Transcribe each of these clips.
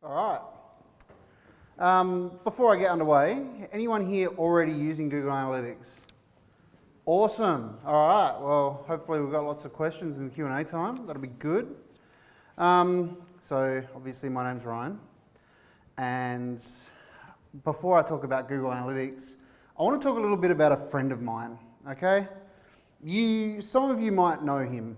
All right. Before I get underway, anyone here already using Google Analytics? Awesome. All right. Well, hopefully we've got lots of questions in the Q&A time. That'll be good. So obviously my name's Ryan, and before I talk about Google Analytics, I want to talk a little bit about a friend of mine. Okay. Some of you might know him.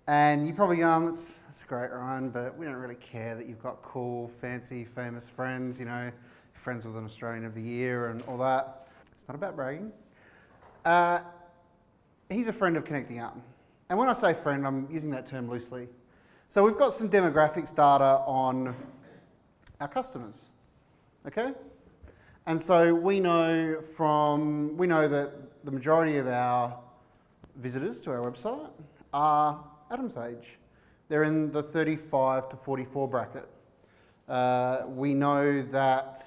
And you're probably going, that's great, Ryan, but we don't really care that you've got cool, fancy, famous friends, you know, friends with an Australian of the Year and all that. It's not about bragging. He's a friend of Connecting Up. And when I say friend, I'm using that term loosely. So we've got some demographics data on our customers, okay? And so we know that the majority of our visitors to our website are Adam's age. They're in the 35 to 44 bracket. We know that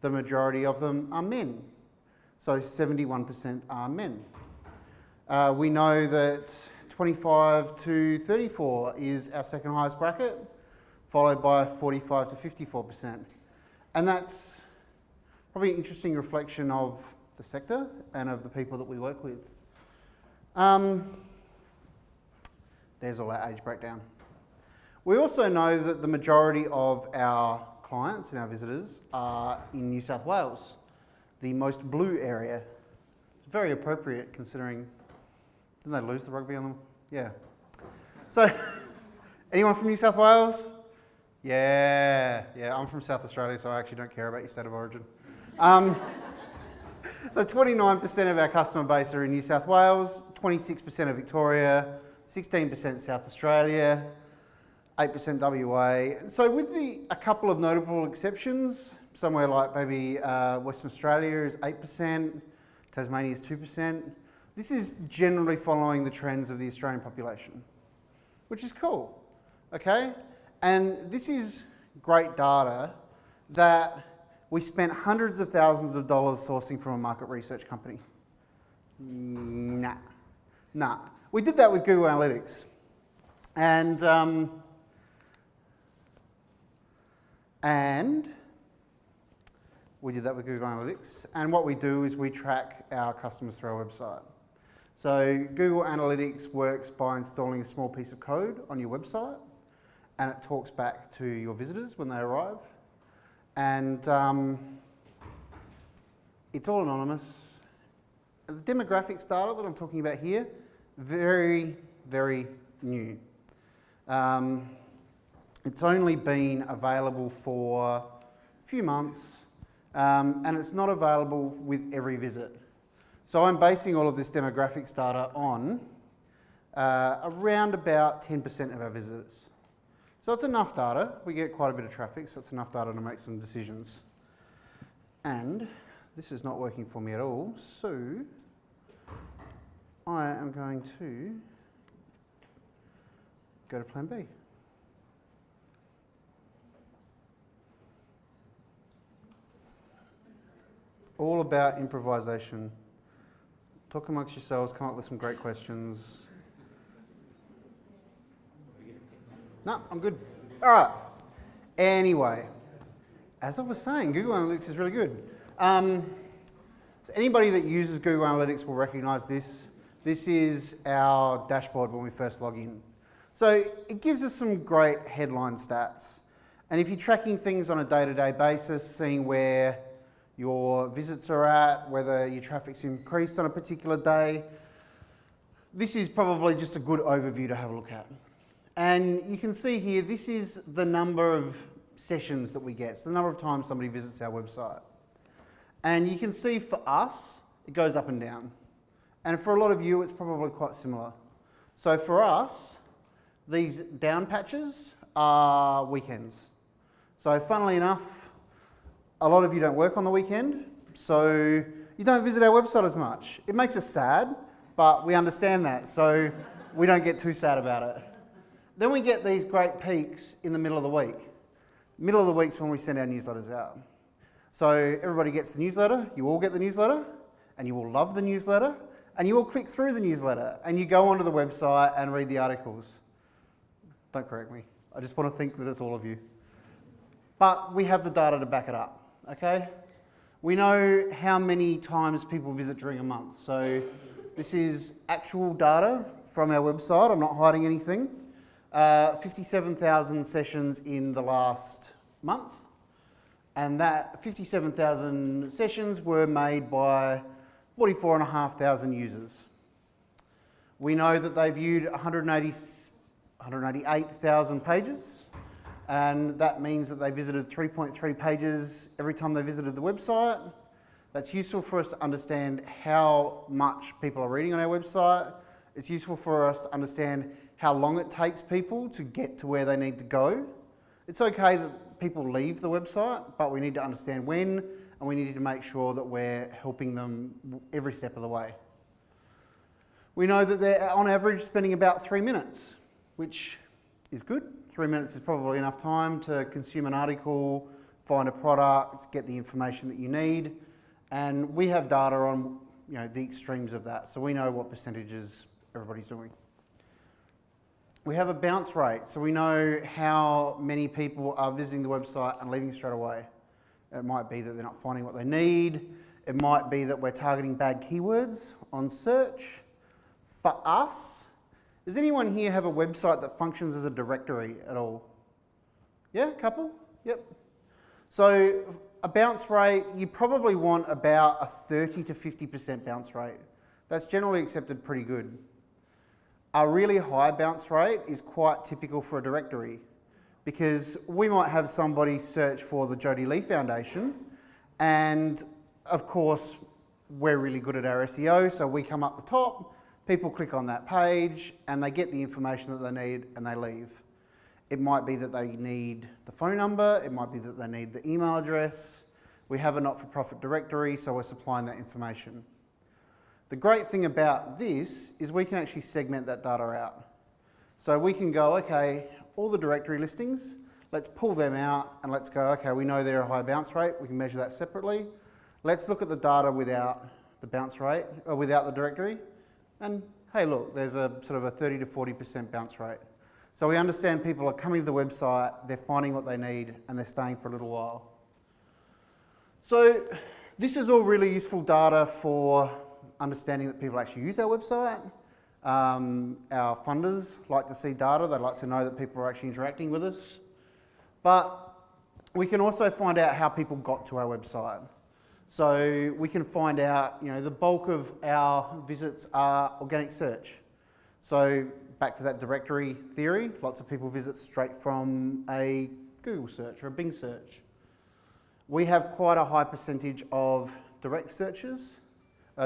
the majority of them are men. So 71% are men. We know that 25 to 34 is our second highest bracket, followed by 45 to 54%. And that's probably an interesting reflection of the sector and of the people that we work with. There's all our age breakdown. We also know that the majority of our clients and our visitors are in New South Wales, the most blue area. It's very appropriate considering, didn't they lose the rugby on them? Yeah. So, anyone from New South Wales? Yeah, I'm from South Australia, so I actually don't care about your state of origin. So 29% of our customer base are in New South Wales, 26% of Victoria, 16% South Australia, 8% WA. So with a couple of notable exceptions, somewhere like maybe Western Australia is 8%, Tasmania is 2%. This is generally following the trends of the Australian population, which is cool, okay? And this is great data that we spent hundreds of thousands of dollars sourcing from a market research company. Nah. We did that with Google Analytics. And we did that with Google Analytics. And what we do is we track our customers through our website. So Google Analytics works by installing a small piece of code on your website, and it talks back to your visitors when they arrive. And it's all anonymous. The demographics data that I'm talking about here, very, very new. It's only been available for a few months, and it's not available with every visit. So I'm basing all of this demographics data on around about 10% of our visitors. So it's enough data. We get quite a bit of traffic, so it's enough data to make some decisions. And this is not working for me at all, so I am going to go to plan B. All about improvisation. Talk amongst yourselves, come up with some great questions. No, I'm good. All right. Anyway, as I was saying, Google Analytics is really good. So anybody that uses Google Analytics will recognize this. This is our dashboard when we first log in. So it gives us some great headline stats. And if you're tracking things on a day-to-day basis, seeing where your visits are at, whether your traffic's increased on a particular day, this is probably just a good overview to have a look at. And you can see here, this is the number of sessions that we get, so the number of times somebody visits our website. And you can see for us, it goes up and down. And for a lot of you, it's probably quite similar. So for us, these down patches are weekends. So funnily enough, a lot of you don't work on the weekend, so you don't visit our website as much. It makes us sad, but we understand that, so we don't get too sad about it. Then we get these great peaks in the middle of the week. Middle of the week's when we send our newsletters out. So everybody gets the newsletter, you all get the newsletter, and you all love the newsletter, and you all click through the newsletter, and you go onto the website and read the articles. Don't correct me. I just want to think that it's all of you. but we have the data to back it up, okay? We know how many times people visit during a month. So this is actual data from our website. I'm not hiding anything. 57,000 sessions in the last month. And that 57,000 sessions were made by 44,500 users. We know that they viewed 188,000 pages, and that means that they visited 3.3 pages every time they visited the website. That's useful for us to understand how much people are reading on our website. It's useful for us to understand how long it takes people to get to where they need to go. It's okay that people leave the website, but we need to understand when, and we need to make sure that we're helping them every step of the way. We know that they're on average spending about 3 minutes, which is good. 3 minutes is probably enough time to consume an article, find a product, get the information that you need. And we have data on the extremes of that, so we know what percentages everybody's doing. We have a bounce rate, so we know how many people are visiting the website and leaving straight away. It might be that they're not finding what they need. It might be that we're targeting bad keywords on search. For us, does anyone here have a website that functions as a directory at all? Yeah, a couple? Yep. So a bounce rate, you probably want about a 30 to 50% bounce rate. That's generally accepted pretty good. A really high bounce rate is quite typical for a directory, because we might have somebody search for the Jody Lee Foundation, and of course we're really good at our SEO, so we come up the top, people click on that page and they get the information that they need and they leave. It might be that they need the phone number, it might be that they need the email address. We have a not-for-profit directory, so we're supplying that information. The great thing about this is we can actually segment that data out. So we can go, okay, all the directory listings, let's pull them out and let's go, okay, we know they're a high bounce rate, we can measure that separately. Let's look at the data without the bounce rate, or without the directory, and hey look, there's a sort of a 30 to 40% bounce rate. So we understand people are coming to the website, they're finding what they need, and they're staying for a little while. So this is all really useful data for understanding that people actually use our website. Our funders like to see data, they like to know that people are actually interacting with us. But we can also find out how people got to our website. So we can find out, the bulk of our visits are organic search. So back to that directory theory, lots of people visit straight from a Google search or a Bing search. We have quite a high percentage of direct searches,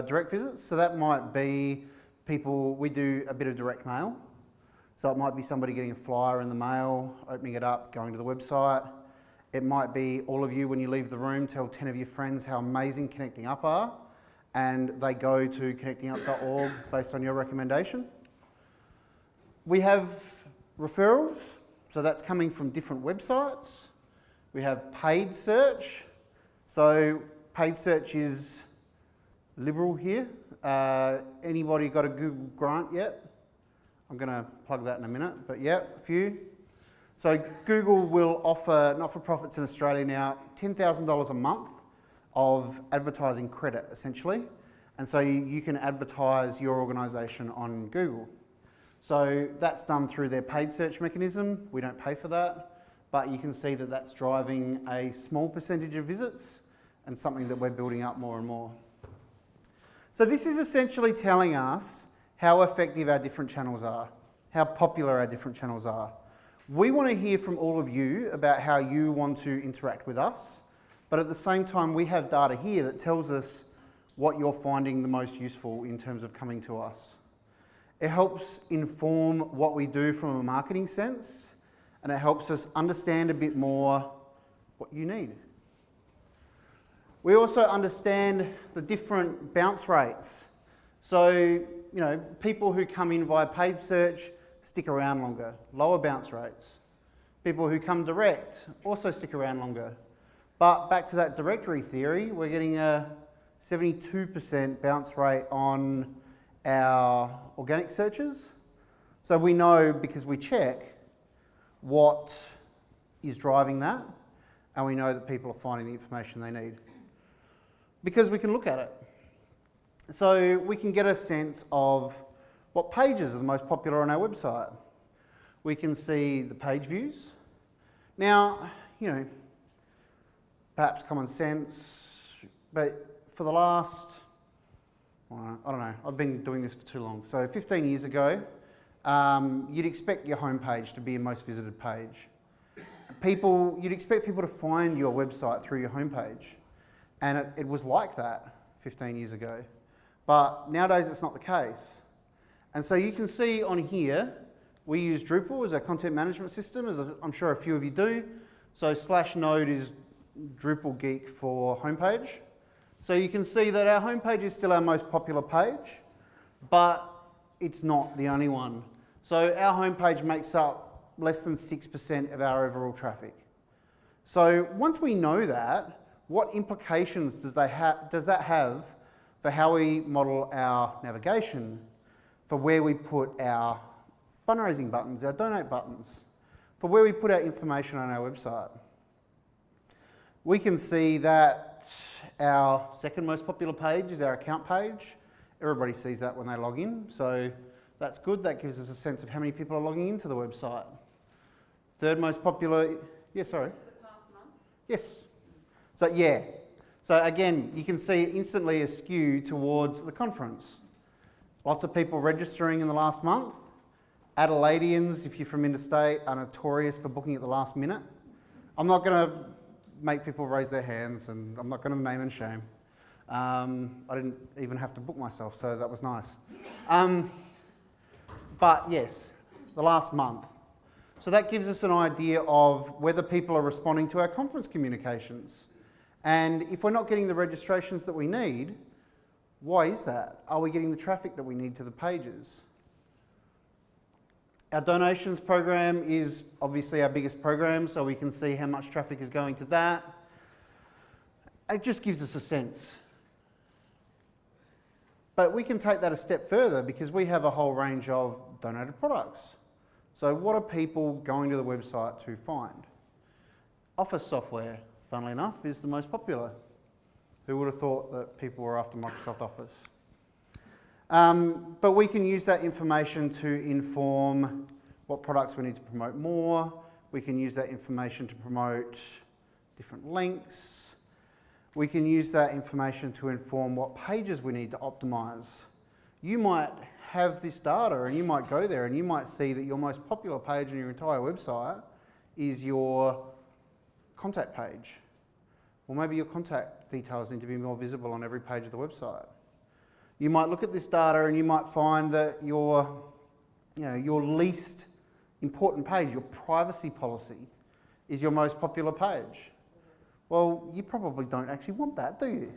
direct visits. So that might be people, we do a bit of direct mail. So it might be somebody getting a flyer in the mail, opening it up, going to the website. It might be all of you, when you leave the room, tell 10 of your friends how amazing Connecting Up are, and they go to connectingup.org based on your recommendation. We have referrals, so that's coming from different websites. We have paid search. So paid search is liberal here. Anybody got a Google grant yet? I'm going to plug that in a minute, but yeah, a few. So Google will offer not-for-profits in Australia now $10,000 a month of advertising credit, essentially. And so you can advertise your organisation on Google. So that's done through their paid search mechanism. We don't pay for that, but you can see that that's driving a small percentage of visits and something that we're building up more and more. So this is essentially telling us how effective our different channels are, how popular our different channels are. We want to hear from all of you about how you want to interact with us, but at the same time we have data here that tells us what you're finding the most useful in terms of coming to us. It helps inform what we do from a marketing sense, and it helps us understand a bit more what you need. We also understand the different bounce rates. So, people who come in via paid search stick around longer, lower bounce rates. People who come direct also stick around longer. But back to that directory theory, we're getting a 72% bounce rate on our organic searches. So we know, because we check, what is driving that. and we know that people are finding the information they need. Because we can look at it. So we can get a sense of what pages are the most popular on our website. We can see the page views. Now, perhaps common sense, but for the last, I don't know, I've been doing this for too long. So 15 years ago, you'd expect your homepage to be your most visited page. You'd expect people to find your website through your homepage. And it was like that 15 years ago. But nowadays it's not the case. And so you can see on here, we use Drupal as our content management system, as I'm sure a few of you do. So /node is Drupal Geek for homepage. So you can see that our homepage is still our most popular page, but it's not the only one. So our homepage makes up less than 6% of our overall traffic. So once we know that, what implications does that have for how we model our navigation, for where we put our fundraising buttons, our donate buttons, for where we put our information on our website? We can see that our second most popular page is our account page. Everybody sees that when they log in, so that's good. That gives us a sense of how many people are logging into the website. Third most popular, sorry. The past month? Yes. So again, you can see instantly a skew towards the conference. Lots of people registering in the last month. Adelaideans, if you're from interstate, are notorious for booking at the last minute. I'm not going to make people raise their hands, and I'm not going to name and shame. I didn't even have to book myself, so that was nice. But yes, the last month. So that gives us an idea of whether people are responding to our conference communications. And if we're not getting the registrations that we need, why is that? Are we getting the traffic that we need to the pages? Our donations program is obviously our biggest program, so we can see how much traffic is going to that. It just gives us a sense. But we can take that a step further because we have a whole range of donated products. So what are people going to the website to find? Office software, funnily enough, is the most popular. Who would have thought that people were after Microsoft Office? But we can use that information to inform what products we need to promote more. We can use that information to promote different links. We can use that information to inform what pages we need to optimize. You might have this data and you might go there and you might see that your most popular page on your entire website is your contact page. Or maybe your contact details need to be more visible on every page of the website. You might look at this data and you might find that your least important page, your privacy policy, is your most popular page. Well, you probably don't actually want that, do you?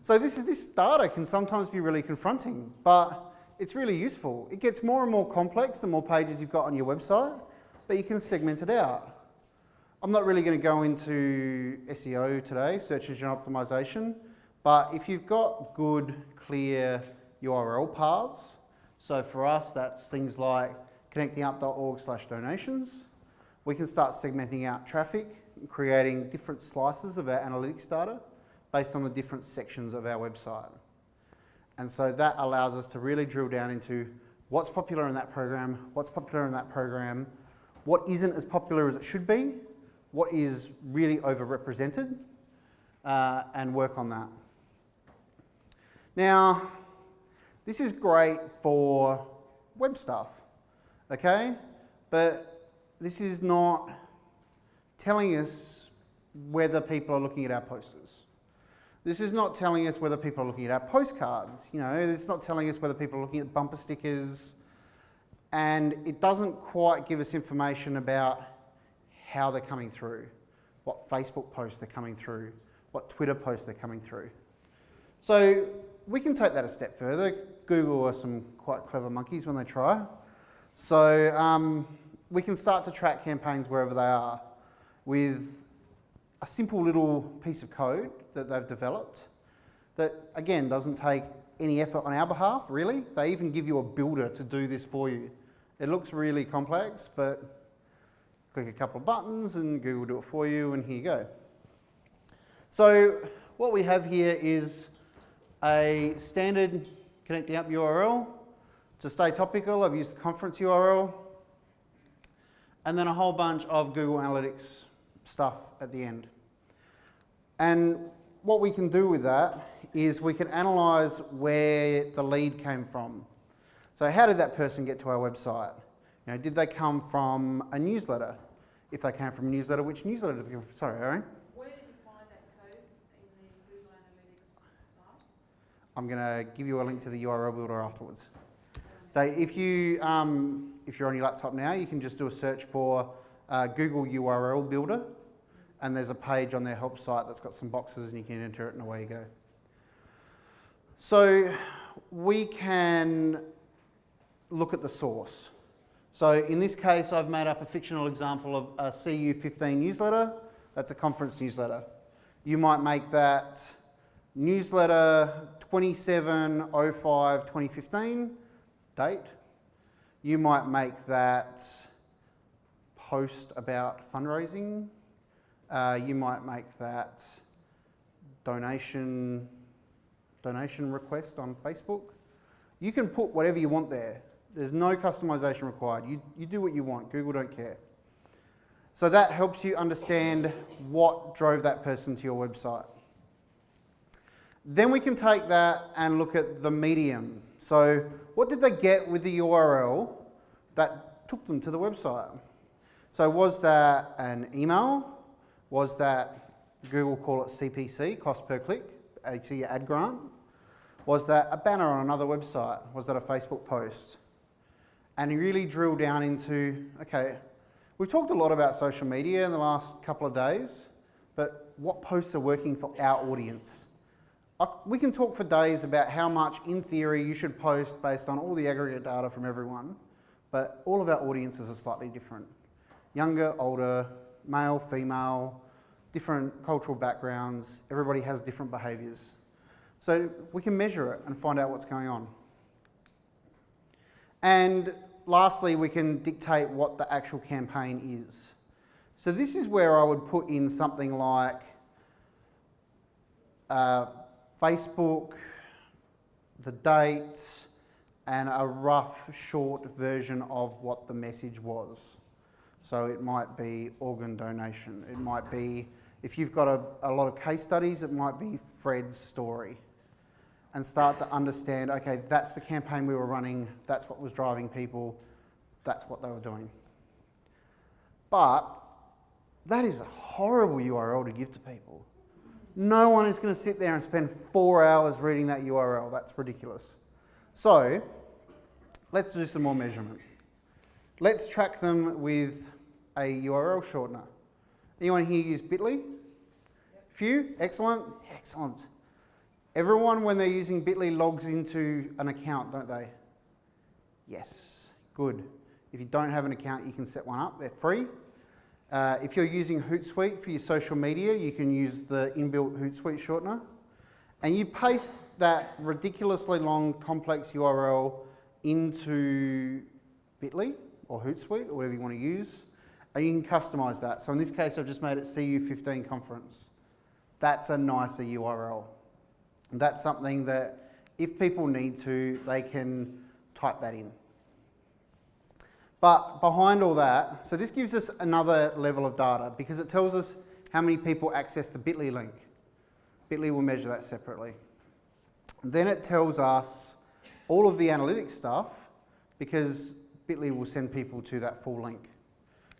So this data can sometimes be really confronting, but it's really useful. It gets more and more complex the more pages you've got on your website, but you can segment it out. I'm not really going to go into SEO today, search engine optimization, but if you've got good, clear URL paths, so for us that's things like connectingup.org/donations, we can start segmenting out traffic, creating different slices of our analytics data based on the different sections of our website. And so that allows us to really drill down into what's popular in that program, what's popular in that program, what isn't as popular as it should be, what is really overrepresented, and work on that. Now, this is great for web stuff, okay? But this is not telling us whether people are looking at our posters. This is not telling us whether people are looking at our postcards. It's not telling us whether people are looking at bumper stickers. And it doesn't quite give us information about how they're coming through, what Facebook posts they're coming through, what Twitter posts they're coming through. So we can take that a step further. Google are some quite clever monkeys when they try. So we can start to track campaigns wherever they are with a simple little piece of code that they've developed that, again, doesn't take any effort on our behalf, really. They even give you a builder to do this for you. It looks really complex, but Click a couple of buttons and Google will do it for you, and here you go. So what we have here is a standard connecting up URL. To stay topical, I've used the conference URL, and then a whole bunch of Google Analytics stuff at the end. And what we can do with that is we can analyze where the lead came from. So how did that person get to our website? You know, did they come from a newsletter? If they came from a newsletter, which newsletter did they come from? Sorry, Aaron? Where did you find that code in the Google Analytics site? I'm going to give you a link to the URL builder afterwards. So if you're on your laptop now, you can just do a search for Google URL builder, and there's a page on their help site that's got some boxes and you can enter it and away you go. So we can look at the source. So in this case, I've made up a fictional example of a CU15 newsletter. That's a conference newsletter. You might make that newsletter 27/05/2015 date. You might make that post about fundraising. You might make that donation request on Facebook. You can put whatever you want there. There's no customization required. You do what you want. Google don't care. So that helps you understand what drove that person to your website. Then we can take that and look at the medium. So what did they get with the URL that took them to the website? So was that an email? Was that, Google call it CPC, cost per click, your ad grant? Was that a banner on another website? Was that a Facebook post? And really drill down into, okay, we've talked a lot about social media in the last couple of days, but what posts are working for our audience? We can talk for days about how much, in theory, you should post based on all the aggregate data from everyone, but all of our audiences are slightly different. Younger, older, male, female, different cultural backgrounds, everybody has different behaviours. So we can measure it and find out what's going on. And lastly, we can dictate what the actual campaign is. So this is where I would put in something like Facebook, the date, and a rough, short version of what the message was. So it might be organ donation. It might be, if you've got a lot of case studies, it might be Fred's story. And start to understand, okay, that's the campaign we were running, that's what was driving people, that's what they were doing. But that is a horrible URL to give to people. No one is going to sit there and spend 4 hours reading that URL. That's ridiculous. So let's do some more measurement. Let's track them with a URL shortener. Anyone here use Bitly? Yep. Few? Excellent? Excellent. Everyone, when they're using Bitly, logs into an account, don't they? Yes. Good. If you don't have an account, you can set one up. They're free. If you're using Hootsuite for your social media, you can use the inbuilt Hootsuite shortener. And you paste that ridiculously long, complex URL into Bitly or Hootsuite or whatever you want to use, and you can customize that. So in this case, I've just made it CU15 conference. That's a nicer URL. And that's something that if people need to, they can type that in. But behind all that, so this gives us another level of data because it tells us how many people access the Bitly link. Bitly will measure that separately. Then it tells us all of the analytics stuff because Bitly will send people to that full link,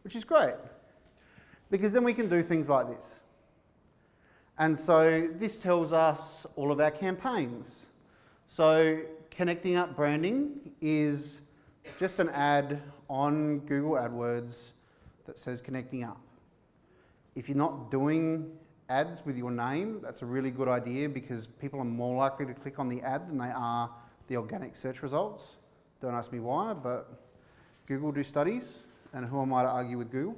which is great because then we can do things like this. And so this tells us all of our campaigns. So connecting up branding is just an ad on Google AdWords that says connecting up. If you're not doing ads with your name, that's a really good idea because people are more likely to click on the ad than they are the organic search results. Don't ask me why, but Google do studies, and who am I to argue with Google?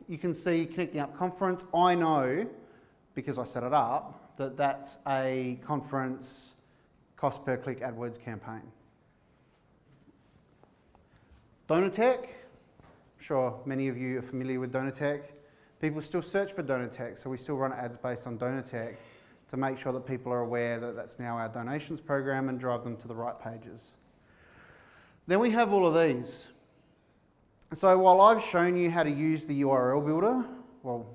You can see Connecting Up Conference. I know, because I set it up, that that's a conference cost per click AdWords campaign. Donatech, sure many of you are familiar with donor tech. People still search for donor tech, so we still run ads based on donor tech to make sure that people are aware that that's now our donations program and drive them to the right pages. Then we have all of these. So while I've shown you how to use the URL builder, well,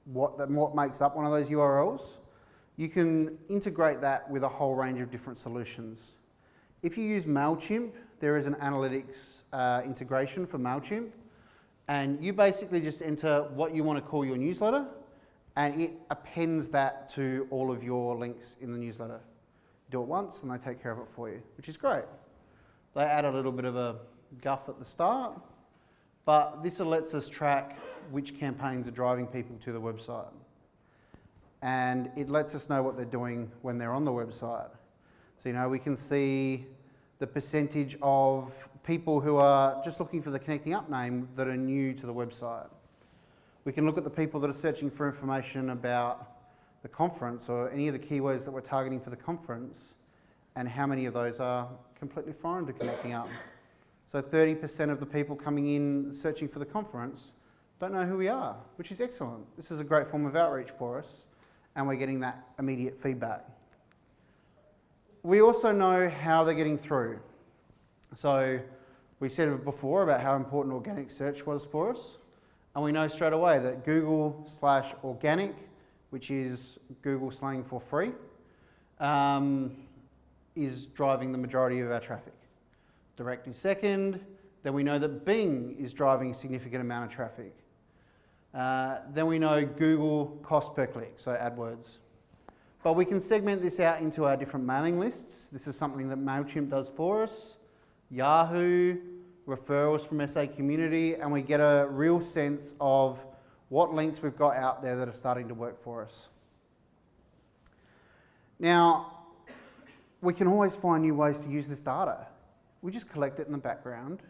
what makes up one of those URLs, you can integrate that with a whole range of different solutions. If you use MailChimp, there is an analytics integration for MailChimp, and you basically just enter what you want to call your newsletter, and it appends that to all of your links in the newsletter. Do it once and they take care of it for you, which is great. They add a little bit of a guff at the start, but this lets us track which campaigns are driving people to the website. And it lets us know what they're doing when they're on the website. So, we can see the percentage of people who are just looking for the Connecting Up name that are new to the website. We can look at the people that are searching for information about the conference or any of the keywords that we're targeting for the conference, and how many of those are completely foreign to Connecting Up. So 30% of the people coming in searching for the conference don't know who we are, which is excellent. This is a great form of outreach for us, and we're getting that immediate feedback. We also know how they're getting through. So we said it before about how important organic search was for us. And we know straight away that Google/organic, which is Google slang for free, is driving the majority of our traffic. Direct is second. Then we know that Bing is driving a significant amount of traffic. Then we know Google cost per click, so AdWords. But we can segment this out into our different mailing lists. This is something that MailChimp does for us. Yahoo, referrals from SA Community, and we get a real sense of what links we've got out there that are starting to work for us. Now, we can always find new ways to use this data. We just collect it in the background,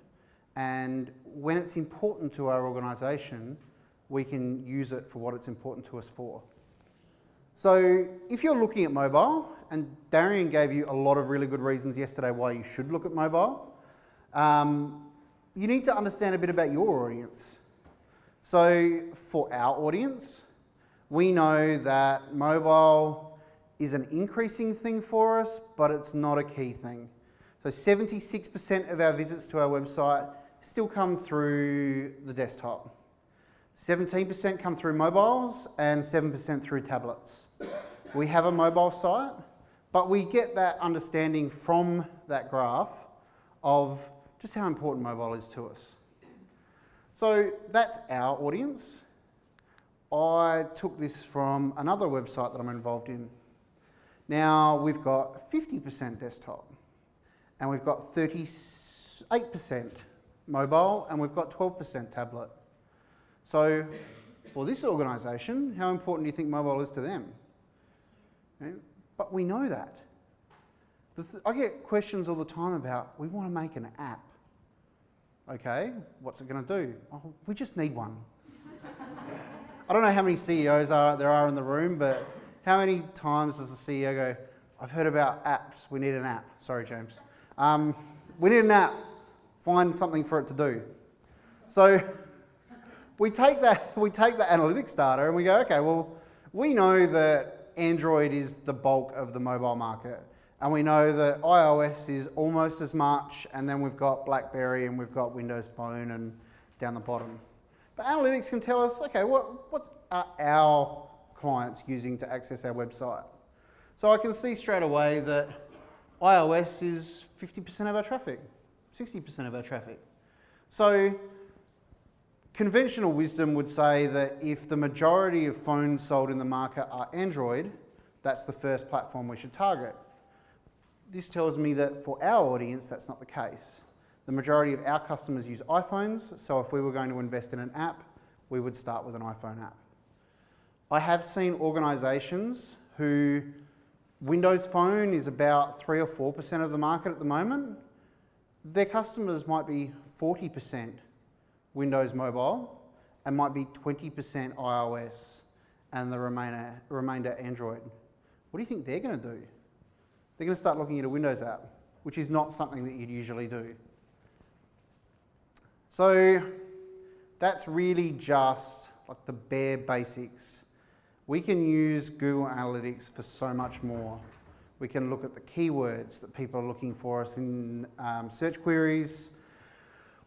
and when it's important to our organisation, we can use it for what it's important to us for. So if you're looking at mobile, and Darian gave you a lot of really good reasons yesterday why you should look at mobile, you need to understand a bit about your audience. So for our audience, we know that mobile is an increasing thing for us, but it's not a key thing. So 76% of our visits to our website still come through the desktop. 17% come through mobiles and 7% through tablets. We have a mobile site, but we get that understanding from that graph of just how important mobile is to us. So that's our audience. I took this from another website that I'm involved in. Now we've got 50% desktop, and we've got 38% mobile, and we've got 12% tablet. So for this organisation, how important do you think mobile is to them? Okay? But we know that. I get questions all the time about, we want to make an app. Okay, what's it going to do? Oh, we just need one. I don't know how many CEOs there are in the room, but how many times does the CEO go, I've heard about apps, we need an app. Sorry, James. We need an app, find something for it to do. So we take the analytics data and we go, okay, well, we know that Android is the bulk of the mobile market. And we know that iOS is almost as much, and then we've got BlackBerry and we've got Windows Phone and down the bottom. But analytics can tell us, okay, what are our clients using to access our website? So I can see straight away that iOS is 50% of our traffic, 60% of our traffic. So conventional wisdom would say that if the majority of phones sold in the market are Android, that's the first platform we should target. This tells me that for our audience, that's not the case. The majority of our customers use iPhones, so if we were going to invest in an app, we would start with an iPhone app. I have seen organisations who Windows Phone is about 3 or 4% of the market at the moment. Their customers might be 40% Windows Mobile and might be 20% iOS and the remainder Android. What do you think they're going to do? They're going to start looking at a Windows app, which is not something that you'd usually do. So that's really just like the bare basics. We can use Google Analytics for so much more. We can look at the keywords that people are looking for us in search queries.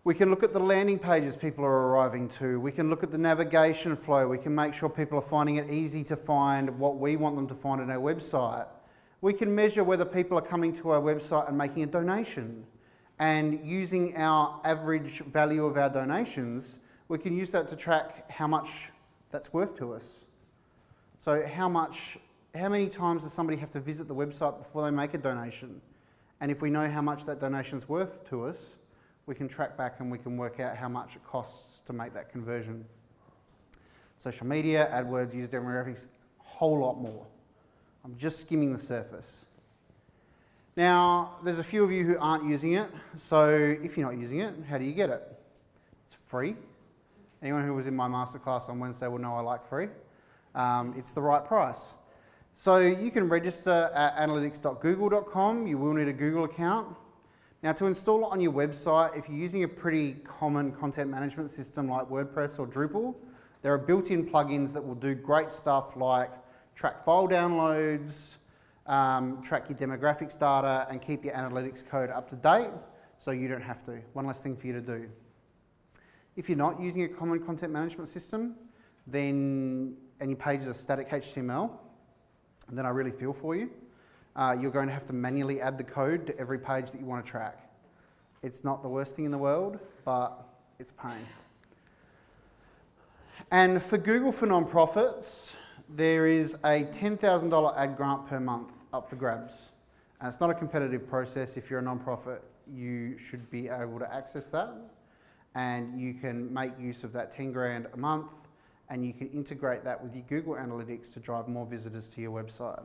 We can look at the landing pages people are arriving to. We can look at the navigation flow. We can make sure people are finding it easy to find what we want them to find on our website. We can measure whether people are coming to our website and making a donation. And using our average value of our donations, we can use that to track how much that's worth to us. So how many times does somebody have to visit the website before they make a donation? And if we know how much that donation's worth to us, we can track back and we can work out how much it costs to make that conversion. Social media, AdWords, user demographics, a whole lot more. I'm just skimming the surface. Now, there's a few of you who aren't using it, so if you're not using it, how do you get it? It's free. Anyone who was in my masterclass on Wednesday will know I like free. It's the right price. So you can register at analytics.google.com. You will need a Google account. Now, to install it on your website, if you're using a pretty common content management system like WordPress or Drupal, there are built-in plugins that will do great stuff like track file downloads, track your demographics data, and keep your analytics code up to date, so you don't have to. One less thing for you to do. If you're not using a common content management system, and your pages are static HTML, then I really feel for you. You're going to have to manually add the code to every page that you want to track. It's not the worst thing in the world, but it's a pain. And for Google for Nonprofits, there is a $10,000 ad grant per month up for grabs. And it's not a competitive process. If you're a nonprofit, you should be able to access that. And you can make use of that 10 grand a month, and you can integrate that with your Google Analytics to drive more visitors to your website.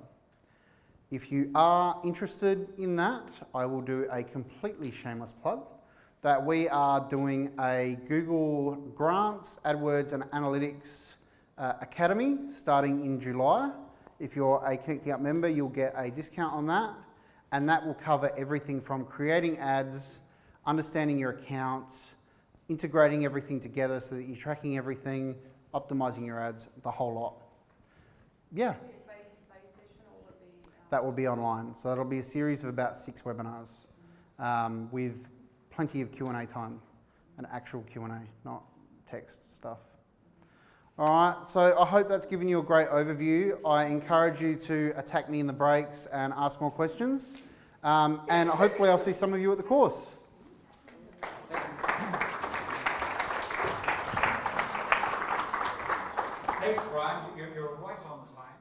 If you are interested in that, I will do a completely shameless plug that we are doing a Google Grants, AdWords and Analytics Academy starting in July. If you're a Connecting Up member, you'll get a discount on that, and that will cover everything from creating ads, understanding your accounts, integrating everything together so that you're tracking everything, optimizing your ads, the whole lot. Yeah. That will be online. So that'll be a series of about 6 webinars with plenty of Q&A time, an actual Q&A, not text stuff. All right, so I hope that's given you a great overview. I encourage you to attack me in the breaks and ask more questions. And hopefully I'll see some of you at the course. Thanks, Ryan. You're right on time.